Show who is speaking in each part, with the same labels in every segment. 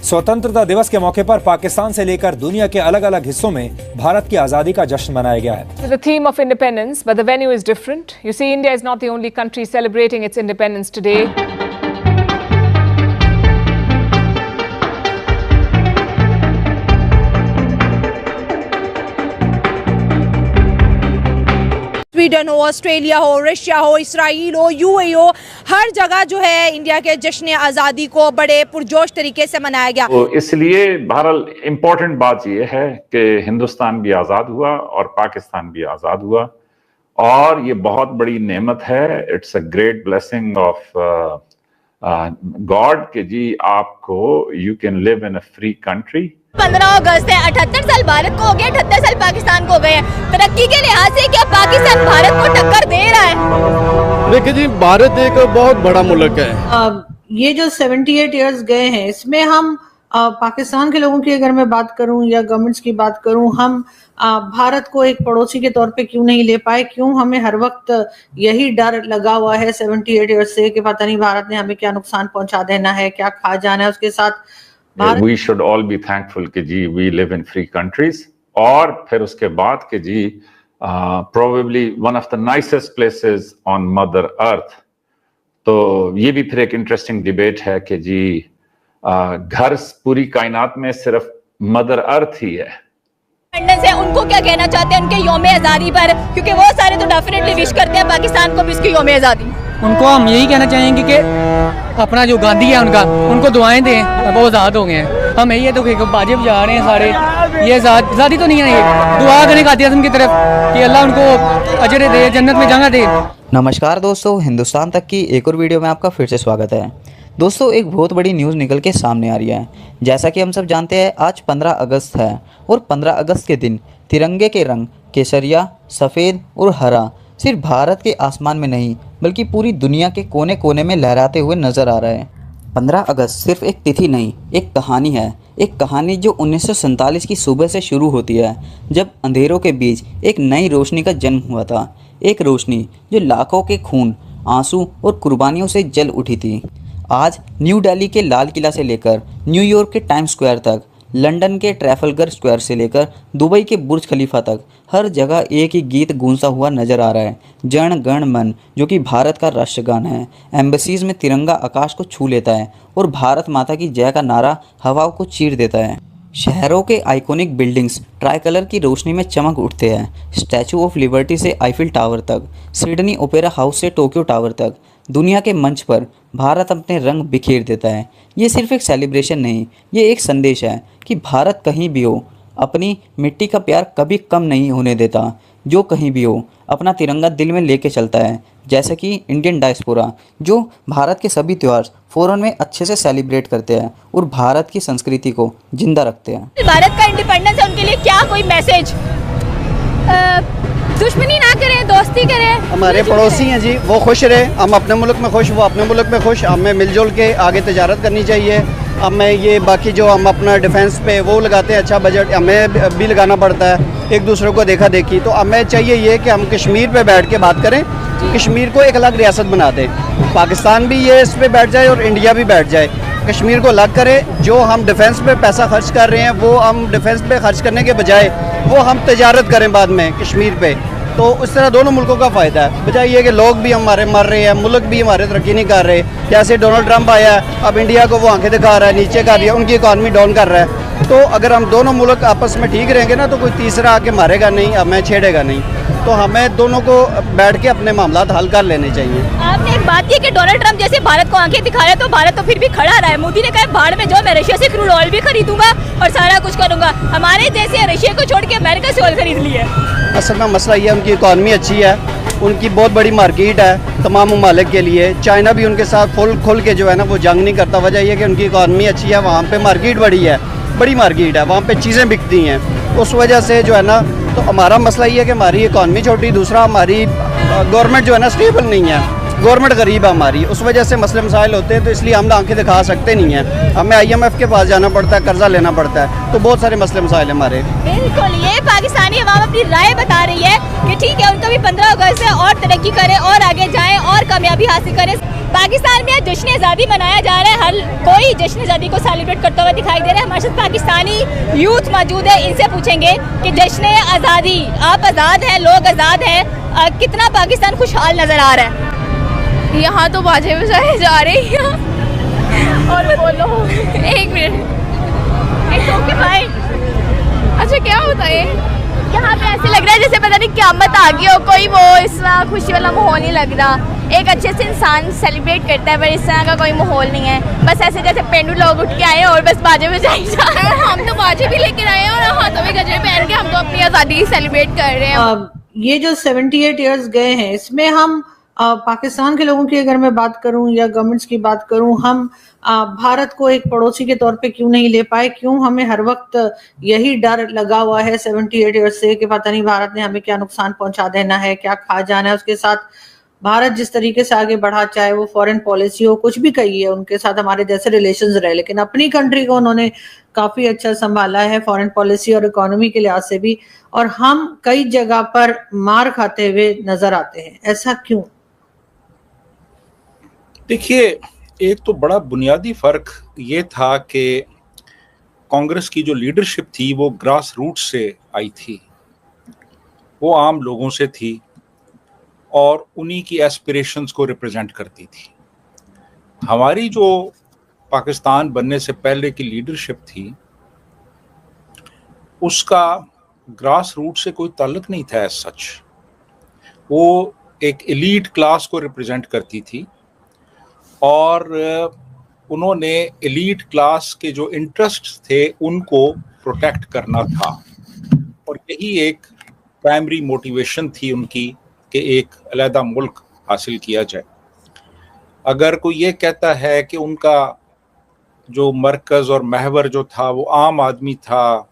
Speaker 1: स्वतंत्रता दिवस के मौके पर पाकिस्तान से लेकर दुनिया के अलग अलग हिस्सों में भारत की आजादी का जश्न मनाया गया है।
Speaker 2: The theme of independence, but the venue is different. You see, India is not the only country celebrating its independence today.
Speaker 3: Sweden हो, ऑस्ट्रेलिया हो, रशिया हो, इसराइल हो, यूएई हो, हर जगह जो है इंडिया के जश्न आज़ादी को बड़े पुरजोश तरीके से मनाया गया।
Speaker 4: तो इसलिए बहरहाल इम्पोर्टेंट बात यह है कि हिंदुस्तान भी आज़ाद हुआ और पाकिस्तान भी आज़ाद हुआ, और ये बहुत बड़ी नेमत है। It's a great blessing of God कि जी आपको you can live in a free country.
Speaker 3: 15 अगस्त है, 78 साल भारत को हो गए, 78 साल पाकिस्तान को हो गए हैं। तरक्की के लिहाज से क्या पाकिस्तान भारत को टक्कर दे रहा है?
Speaker 5: देखिए जी, भारत एक बहुत बड़ा मुल्क है।
Speaker 6: ये जो 78 इयर्स गए हैं, इसमें हम पाकिस्तान के लोगों की अगर मैं बात करूं या गवर्नमेंट्स की बात करूं, हम भारत को एक पड़ोसी के तौर पे क्यों नहीं ले पाए? क्यों हमें हर वक्त यही डर लगा हुआ है 78 इयर्स से कि पता नहीं भारत ने हमें क्या नुकसान पहुंचा देना है, क्या खा जाना है उसके साथ।
Speaker 4: We should all be thankful कि जी we live in free countries, और फिर उसके बाद कि जी probably one of the nicest places on Mother Earth। तो ये भी फिर एक इंटरेस्टिंग डिबेट है कि जी घर पूरी कायनात में सिर्फ मदर अर्थ ही है।
Speaker 3: है उनको क्या कहना चाहते हैं उनके यौम आज़ादी पर? क्योंकि वो सारे तो डेफिनेटली विश करते हैं पाकिस्तान को भी इसकी यौम आज़ादी।
Speaker 7: उनको हम यही कहना चाहेंगे कि अपना जो गांधी है उनको दुआएं दें, वो आज़ाद हो गए हैं। हम यही है तो बाजे बजा रहे हैं सारे, ये आज़ादी तो नहीं है, ये दुआ करने का आज़म की तरफ कि अल्लाह उनको अजर दे, जन्नत में जगह दे।
Speaker 8: नमस्कार दोस्तों, हिंदुस्तान तक की एक और वीडियो में आपका फिर से स्वागत है। दोस्तों, एक बहुत बड़ी न्यूज़ निकल के सामने आ रही है। जैसा कि हम सब जानते हैं, आज 15 अगस्त है और 15 अगस्त के दिन तिरंगे के रंग केसरिया, सफ़ेद और हरा सिर्फ भारत के आसमान में नहीं बल्कि पूरी दुनिया के कोने कोने में लहराते हुए नज़र आ रहा है। 15 अगस्त सिर्फ एक तिथि नहीं, एक कहानी है। एक कहानी जो 1947 की सुबह से शुरू होती है, जब अंधेरों के बीच एक नई रोशनी का जन्म हुआ था। एक रोशनी जो लाखों के खून, आंसू और कुर्बानियों से जल उठी थी। आज न्यू दिल्ली के लाल किला से लेकर न्यूयॉर्क के टाइम्स स्क्वायर तक, लंदन के ट्रैफलगर स्क्वायर से लेकर दुबई के बुर्ज खलीफा तक हर जगह एक ही गीत गूंजता हुआ नजर आ रहा है, जन गण मन, जो कि भारत का राष्ट्रगान है। एम्बेसीज में तिरंगा आकाश को छू लेता है और भारत माता की जय का नारा हवाओं को चीर देता है। शहरों के आइकॉनिक बिल्डिंग्स ट्राई कलर की रोशनी में चमक उठते हैं। स्टैचू ऑफ लिबर्टी से आईफिल टावर तक, सिडनी ओपेरा हाउस से टोक्यो टावर तक, दुनिया के मंच पर भारत अपने रंग बिखेर देता है। ये सिर्फ एक सेलिब्रेशन नहीं, ये एक संदेश है कि भारत कहीं भी हो, अपनी मिट्टी का प्यार कभी कम नहीं होने देता। जो कहीं भी हो, अपना तिरंगा दिल में लेके चलता है। जैसे कि इंडियन डायस्पोरा, जो भारत के सभी त्यौहार फॉरेन में अच्छे से सेलिब्रेट करते हैं और भारत की संस्कृति को जिंदा रखते हैं।
Speaker 3: भारत का इंडिपेंडेंस है, उनके लिए क्या कोई मैसेज? दुश्मनी ना करें, दोस्ती करें।
Speaker 5: हमारे पड़ोसी हैं जी, वो खुश रहे, हम अपने मुल्क में खुश, वो अपने मुल्क में खुश। हमें मिलजुल के आगे तजारत करनी चाहिए। हमें ये बाकी जो हम अपना डिफेंस पे वो लगाते हैं, अच्छा बजट हमें भी लगाना पड़ता है, एक दूसरे को देखा देखी। तो हमें चाहिए ये कि हम कश्मीर पे बैठ के बात करें, कश्मीर को एक अलग रियासत बना दें। पाकिस्तान भी ये इस पर बैठ जाए और इंडिया भी बैठ जाए, कश्मीर को अलग करें। जो हम डिफेंस पे पैसा खर्च कर रहे हैं, वो हम डिफेंस पे खर्च करने के बजाय वो हम तजारत करें बाद में कश्मीर पे। तो उस तरह दोनों मुल्कों का फ़ायदा है, बजाय ये कि लोग भी हमारे मर रहे हैं, मुल्क भी हमारे तरक्की नहीं कर रहे। जैसे डोनाल्ड ट्रंप आया है, अब इंडिया को वो आंखें दिखा रहा है, नीचे कर रही है, उनकी इकॉनमी डाउन कर रहा है। तो अगर हम दोनों मुल्क आपस में ठीक रहेंगे ना, तो कोई तीसरा आके मारेगा नहीं, हमें छेड़ेगा नहीं। तो हमें दोनों को बैठ के अपने मामला हल कर लेने चाहिए।
Speaker 3: आपने एक बात की कि डोनाल्ड ट्रंप जैसे भारत को आंखें दिखा रहा है, तो भारत तो फिर भी खड़ा रहा है। मोदी ने कहा बाढ़ में जो मैं रशिया से क्रूड ऑयल भी खरीदूंगा और सारा कुछ करूंगा। हमारे जैसे रशिया को छोड़ के अमेरिका से ऑयल खरीद लिया है।
Speaker 5: असल में मसला ये है, उनकी इकॉनमी अच्छी है, उनकी बहुत बड़ी मार्केट है तमाम ममालिक के लिए। चाइना भी उनके साथ खुल के जो है ना वो जंग नहीं करता। वजह यह कि उनकी इकॉनमी अच्छी है, वहाँ पे मार्केट बड़ी मार्केट है, वहाँ पे चीज़ें बिकती हैं। उस वजह से जो है ना, तो हमारा मसला ये है कि हमारी इकॉनमी छोटी, दूसरा हमारी गवर्नमेंट जो है ना स्टेबल नहीं है, गवर्नमेंट गरीब है हमारी, उस वजह से मसले मसाइल होते हैं। तो इसलिए हम आंखें दिखा सकते नहीं हैं, हमें IMF के पास जाना पड़ता है, कर्जा लेना पड़ता है। तो बहुत सारे मसले मसाइल हमारे।
Speaker 3: बिल्कुल, ये पाकिस्तानी अवाम अपनी राय बता रही है कि ठीक है, उनका भी 15 अगस्त से और तरक्की करें और आगे जाएं और कामयाबी हासिल करें। पाकिस्तान में आज जश्न आज़ादी मनाया जा रहा है। हर कोई जश्न आज़ादी को सेलिब्रेट करता हुआ दिखाई दे रहा है। हमारे साथ पाकिस्तानी यूथ मौजूद है, इनसे पूछेंगे कि जश्न आज़ादी, आप आज़ाद हैं, लोग आज़ाद हैं, कितना पाकिस्तान खुशहाल नज़र आ रहा है?
Speaker 9: यहाँ तो बाजे बजाए जा रहे हैं। और बोलो एक मिनट,
Speaker 3: ओके भाई,
Speaker 9: अच्छा क्या होता है
Speaker 3: यहाँ पे ऐसे लग रहा है जैसे पता नहीं क़यामत आ गई हो, कोई वो इस तरह खुशी वाला माहौल नहीं लग रहा। एक अच्छे से इंसान सेलिब्रेट करता है, पर इस तरह का कोई माहौल नहीं है। बस ऐसे जैसे पेंडू लोग उठ के आए और बस बाजे बजाई जा रहे हैं।
Speaker 9: हम तो बाजे भी लेकर आए हैं और हाथों में गजरे पहन के हम तो अपनी आज़ादी सेलिब्रेट कर रहे हैं।
Speaker 6: ये जो 78 इयर्स गए हैं, इसमें हम पाकिस्तान के लोगों की अगर मैं बात करूं या गवर्नमेंट्स की बात करूं, हम भारत को एक पड़ोसी के तौर पे क्यों नहीं ले पाए? क्यों हमें हर वक्त यही डर लगा हुआ है 78 इयर्स से कि पता नहीं भारत ने हमें क्या नुकसान पहुंचा देना है, क्या खा जाना है। उसके साथ भारत जिस तरीके से आगे बढ़ा, चाहे वो फॉरेन पॉलिसी हो, कुछ भी कही है, उनके साथ हमारे जैसे रिलेशंस रहे, लेकिन अपनी कंट्री को उन्होंने काफी अच्छा संभाला है फॉरेन पॉलिसी और इकोनॉमी के लिहाज से भी। और हम कई जगह पर मार खाते हुए नजर आते हैं, ऐसा क्यों?
Speaker 10: देखिए, एक तो बड़ा बुनियादी फर्क ये था कि कांग्रेस की जो लीडरशिप थी वो ग्रास रूट से आई थी, वो आम लोगों से थी और उन्हीं की एस्पिरेशंस को रिप्रेजेंट करती थी। हमारी जो पाकिस्तान बनने से पहले की लीडरशिप थी उसका ग्रास रूट से कोई ताल्लुक नहीं था एज सच। वो एक एलीट क्लास को रिप्रेजेंट करती थी और उन्होंने एलीट क्लास के जो इंटरेस्ट थे उनको प्रोटेक्ट करना था और यही एक प्राइमरी मोटिवेशन थी उनकी कि एक अलहदा मुल्क हासिल किया जाए। अगर कोई ये कहता है कि उनका जो मरकज़ और महवर जो था वो आम आदमी था,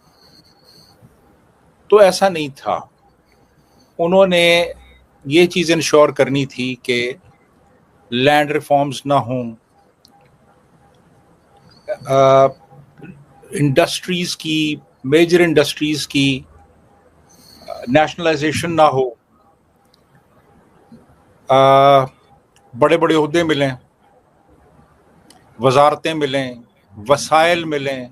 Speaker 10: तो ऐसा नहीं था। उन्होंने ये चीज़ इंश्योर करनी थी कि लैंड रिफॉर्म्स ना हों, इंडस्ट्रीज की, मेजर इंडस्ट्रीज की नेशनलाइजेशन ना हो, बड़े बड़े ओहदे मिलें, वजारतें मिलें, वसाइल मिलें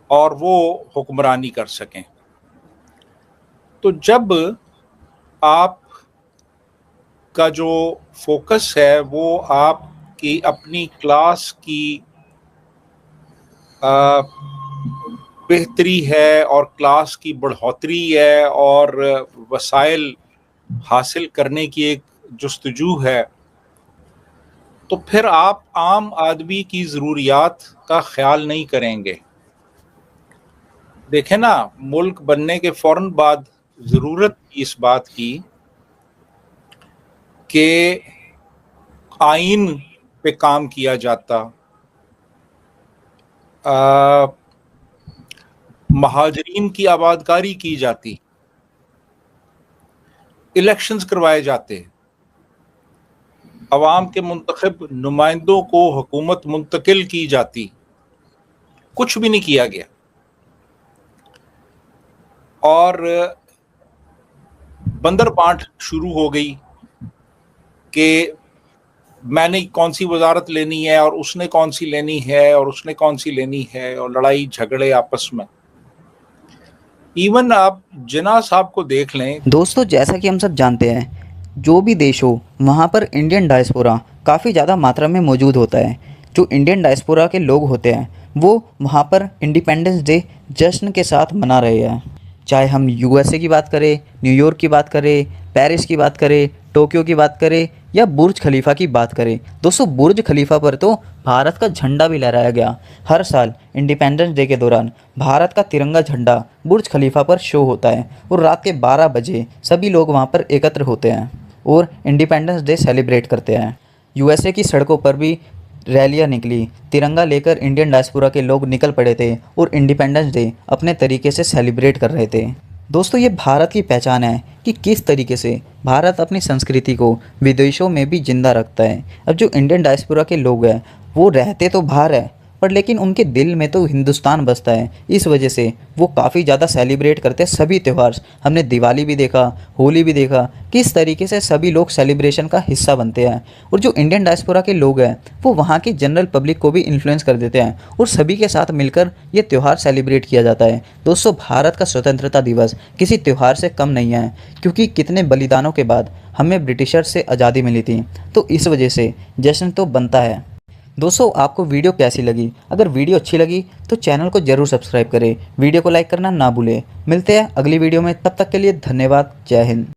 Speaker 10: और वो हुक्मरानी कर सकें। तो जब आप का जो फोकस है वो आपकी अपनी क्लास की बेहतरी है और क्लास की बढ़ोतरी है और वसाइल हासिल करने की एक जुस्तजू है, तो फिर आप आम आदमी की ज़रूरियात का ख्याल नहीं करेंगे। देखें ना, मुल्क बनने के फ़ौरन बाद ज़रूरत इस बात की कि आइन पे काम किया जाता, महाजरीन की आबादकारी की जाती, इलेक्शंस करवाए जाते, अवाम के मुंतखब नुमाइंदों को हुकूमत मुंतकिल की जाती। कुछ भी नहीं किया गया और बंदर बांट शुरू हो गई कि मैंने कौन सी वजारत लेनी है और उसने कौन सी लेनी है और उसने कौन सी लेनी है, और लड़ाई झगड़े आपस में। इवन आप जिन्ना साहब को देख लें।
Speaker 8: दोस्तों, जैसा कि हम सब जानते हैं, जो भी देश हो वहाँ पर इंडियन डायस्पोरा काफ़ी ज़्यादा मात्रा में मौजूद होता है। जो इंडियन डायस्पोरा के लोग होते हैं वो वहाँ पर इंडिपेंडेंस डे जश्न के साथ मना रहे हैं। चाहे हम यूएसए की बात करें, न्यूयॉर्क की बात करें, पेरिस की बात करें, टोक्यो की बात करें या बुर्ज खलीफा की बात करें। दोस्तों, बुर्ज खलीफा पर तो भारत का झंडा भी लहराया गया। हर साल इंडिपेंडेंस डे के दौरान भारत का तिरंगा झंडा बुर्ज खलीफा पर शो होता है और रात के 12 बजे सभी लोग वहाँ पर एकत्र होते हैं और इंडिपेंडेंस डे सेलिब्रेट करते हैं। यूएसए की सड़कों पर भी रैलियाँ निकली, तिरंगा लेकर इंडियन डायस्पोरा के लोग निकल पड़े थे और इंडिपेंडेंस डे अपने तरीके से सेलिब्रेट कर रहे थे। दोस्तों, ये भारत की पहचान है कि किस तरीके से भारत अपनी संस्कृति को विदेशों में भी जिंदा रखता है। अब जो इंडियन डायस्पोरा के लोग हैं वो रहते तो बाहर है पर लेकिन उनके दिल में तो हिंदुस्तान बसता है। इस वजह से वो काफ़ी ज़्यादा सेलिब्रेट करते हैं सभी त्यौहार। हमने दिवाली भी देखा, होली भी देखा, किस तरीके से सभी लोग सेलिब्रेशन का हिस्सा बनते हैं। और जो इंडियन डायस्पोरा के लोग हैं वो वहाँ की जनरल पब्लिक को भी इन्फ्लुएंस कर देते हैं और सभी के साथ मिलकर ये त्यौहार सेलिब्रेट किया जाता है। दोस्तों, भारत का स्वतंत्रता दिवस किसी त्यौहार से कम नहीं है, क्योंकि कितने बलिदानों के बाद हमें ब्रिटिशर से आज़ादी मिली थी, तो इस वजह से जश्न तो बनता है। दोस्तों, आपको वीडियो कैसी लगी? अगर वीडियो अच्छी लगी तो चैनल को जरूर सब्सक्राइब करें, वीडियो को लाइक करना ना भूलें। मिलते हैं अगली वीडियो में, तब तक के लिए धन्यवाद। जय हिंद।